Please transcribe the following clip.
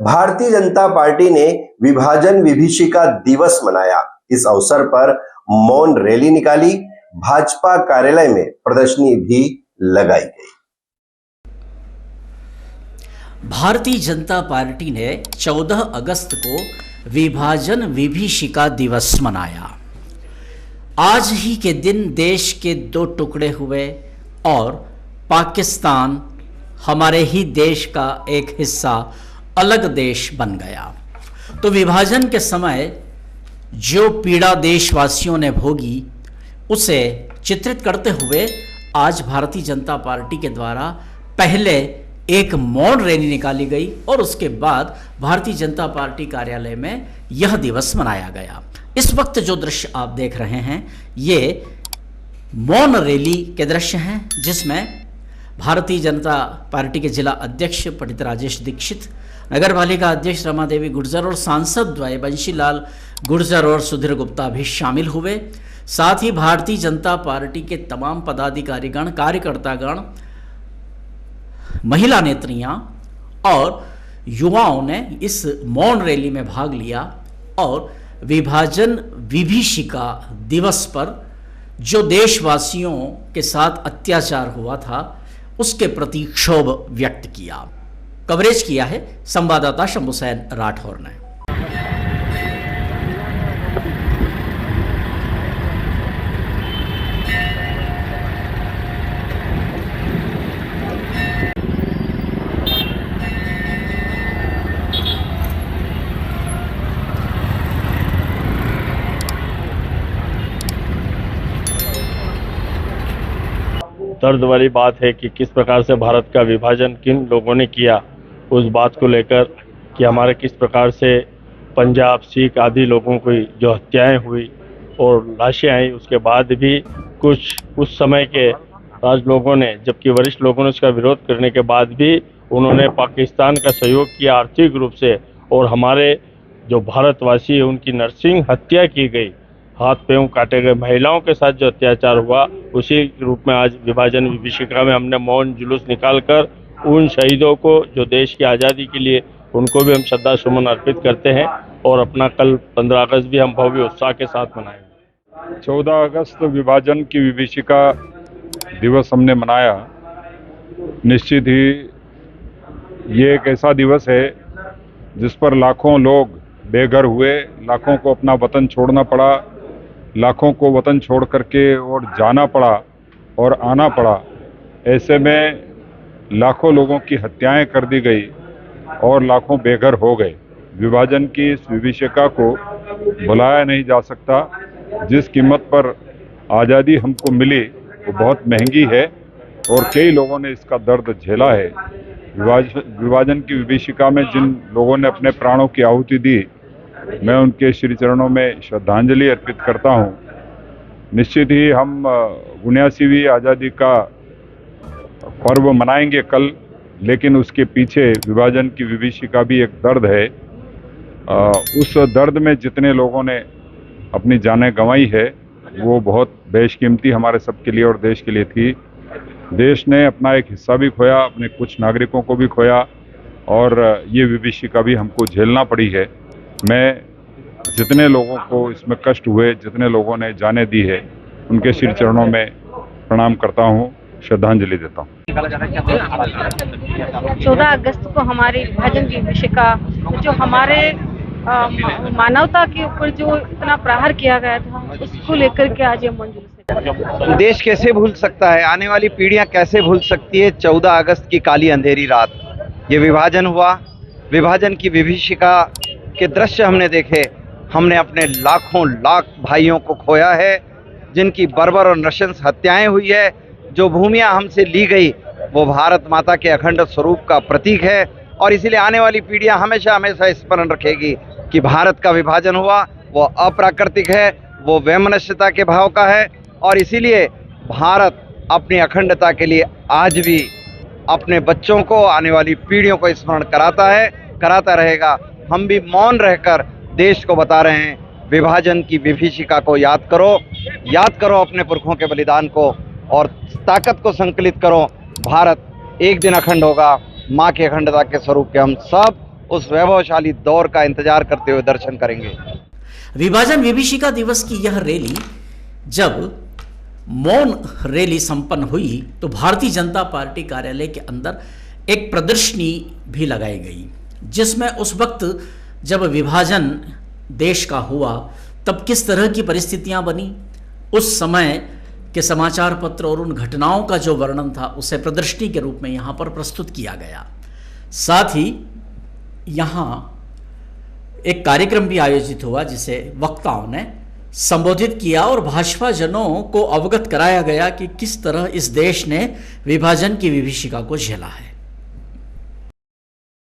Bharatiya Janata party ने विभाजन विभीषिका दिवस मनाया। इस अवसर पर मौन रैली निकाली, भाजपा कार्यालय में प्रदर्शनी भी लगाई गई। भारतीय जनता पार्टी ने 14 अगस्त को विभाजन विभीषिका दिवस मनाया। आज ही के दिन देश के 2 टुकड़े हुए और पाकिस्तान हमारे ही देश का एक हिस्सा अलग देश बन गया। तो विभाजन के समय जो पीड़ा देशवासियों ने भोगी उसे चित्रित करते हुए आज भारतीय जनता पार्टी के द्वारा पहले एक मौन रैली निकाली गई और उसके बाद भारतीय जनता पार्टी कार्यालय में यह दिवस मनाया गया। इस वक्त जो दृश्य आप देख रहे हैं ये मौन रैली के दृश्य हैं, जिसमें भारतीय जनता पार्टी के जिला अध्यक्ष पंडित राजेश दीक्षित, नगर पालिका अध्यक्ष रमा देवी गुर्जर और सांसद द्वय बंशीलाल गुर्जर और सुधीर गुप्ता भी शामिल हुए। साथ ही भारतीय जनता पार्टी के तमाम पदाधिकारीगण, कार्यकर्तागण, महिला नेत्रियां और युवाओं ने इस मौन रैली में भाग लिया और विभाजन विभीषिका दिवस पर जो देशवासियों के साथ अत्याचार हुआ था उसके प्रति क्षोभ व्यक्त किया। कवरेज किया है संवाददाता शंभू सैन राठौर ने। दर्द वाली बात है कि किस प्रकार से भारत का विभाजन किन लोगों ने किया, उस बात को लेकर कि हमारे किस प्रकार से पंजाब, सिख आदि लोगों की जो हत्याएं हुई और लाशें आई, उसके बाद भी कुछ उस समय के राज लोगों ने, जबकि वरिष्ठ लोगों ने उसका विरोध करने के बाद भी उन्होंने पाकिस्तान का सहयोग किया आर्थिक रूप से, और हमारे जो भारतवासी है उनकी नरसिंह हत्या की गई, हाथ पैर काटे गए, महिलाओं के साथ जो अत्याचार हुआ, उसी रूप में आज विभाजन विभीषिका में हमने मौन जुलूस निकालकर उन शहीदों को जो देश की आज़ादी के लिए, उनको भी हम श्रद्धा सुमन अर्पित करते हैं और अपना कल 15 अगस्त भी हम भव्य उत्साह के साथ मनाएंगे। 14 अगस्त विभाजन की विभीषिका दिवस हमने मनाया। निश्चित ही ये एक ऐसा दिवस है जिस पर लाखों लोग बेघर हुए, लाखों को अपना वतन छोड़ना पड़ा, लाखों को वतन छोड़ करके और जाना पड़ा और आना पड़ा। ऐसे में लाखों लोगों की हत्याएं कर दी गई और लाखों बेघर हो गए। विभाजन की इस विभीषिका को भुलाया नहीं जा सकता। जिस कीमत पर आज़ादी हमको मिली वो बहुत महंगी है और कई लोगों ने इसका दर्द झेला है। विभाजन की विभीषिका में जिन लोगों ने अपने प्राणों की आहुति दी, मैं उनके श्री चरणों में श्रद्धांजलि अर्पित करता हूं। निश्चित ही हम 79वीं आज़ादी का पर्व मनाएंगे कल, लेकिन उसके पीछे विभाजन की विभीषिका भी एक दर्द है। उस दर्द में जितने लोगों ने अपनी जानें गंवाई है वो बहुत बेशकीमती हमारे सबके लिए और देश के लिए थी। देश ने अपना एक हिस्सा भी खोया, अपने कुछ नागरिकों को भी खोया और ये विभीषिका भी हमको झेलना पड़ी है। मैं जितने लोगों को इसमें कष्ट हुए, जितने लोगों ने जाने दी है, उनके श्री चरणों में प्रणाम करता हूँ, श्रद्धांजलि देता हूँ। 14 अगस्त को हमारी विभाजन की विभीषिका, जो हमारे मानवता के ऊपर जो इतना प्रहार किया गया था, उसको लेकर के आज ये मौन जुलूस। देश कैसे भूल सकता है, आने वाली पीढ़ियां कैसे भूल सकती है 14 अगस्त की काली अंधेरी रात। ये विभाजन हुआ, विभाजन की विभीषिका के दृश्य हमने देखे। हमने अपने लाखों लाख भाइयों को खोया है, जिनकी बर्बर और नृशंस हत्याएं हुई है। जो भूमियां हमसे ली गई वो भारत माता के अखंड स्वरूप का प्रतीक है और इसीलिए आने वाली पीढ़ियां हमेशा हमेशा स्मरण रखेगी कि भारत का विभाजन हुआ वो अप्राकृतिक है, वो वैमनस्यता के भाव का है और इसीलिए भारत अपनी अखंडता के लिए आज भी अपने बच्चों को, आने वाली पीढ़ियों को स्मरण कराता है, कराता रहेगा। हम भी मौन रहकर देश को बता रहे हैं, विभाजन की विभीषिका को याद करो अपने पुरखों के बलिदान को और ताकत को संकलित करो। भारत एक दिन अखंड होगा। माँ की अखंडता के स्वरूप के हम सब उस वैभवशाली दौर का इंतजार करते हुए दर्शन करेंगे। विभाजन विभीषिका दिवस की यह रैली जब मौन रैली संपन्न हुई तो भारतीय जनता पार्टी कार्यालय के अंदर एक प्रदर्शनी भी लगाई गई, जिसमें उस वक्त जब विभाजन देश का हुआ तब किस तरह की परिस्थितियां बनी, उस समय के समाचार पत्र और उन घटनाओं का जो वर्णन था उसे प्रदर्शनी के रूप में यहाँ पर प्रस्तुत किया गया। साथ ही यहाँ एक कार्यक्रम भी आयोजित हुआ जिसे वक्ताओं ने संबोधित किया और भाजपा जनों को अवगत कराया गया कि किस तरह इस देश ने विभाजन की विभीषिका को झेला है।